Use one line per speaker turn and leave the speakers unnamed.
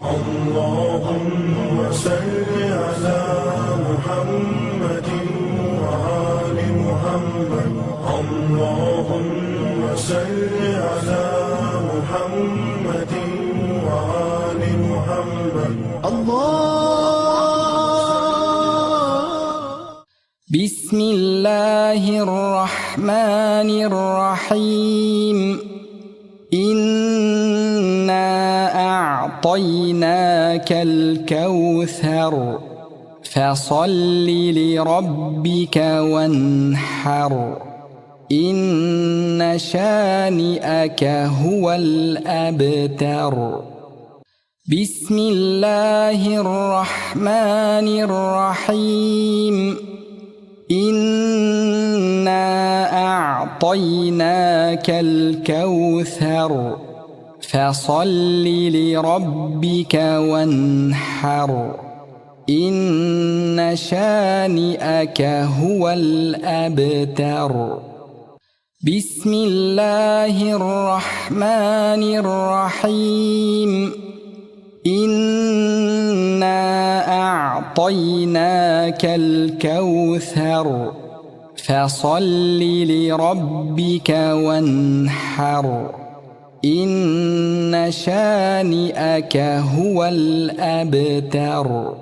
اللهم صل على محمد وآل محمد. اللهم صل على محمد وآل محمد.
بسم الله الرحمن الرحيم. إنا أعطيناك الكوثر فصل لربك وانحر. إن شانئك هو الأبتر. بسم الله الرحمن الرحيم. إنا أعطيناك الكوثر فصل لربك وانحر. إن شانئك هو الأبتر. بسم الله الرحمن الرحيم. إنا أعطيناك الكوثر فصل لربك وانحر. إن شانئك هو الأبتر.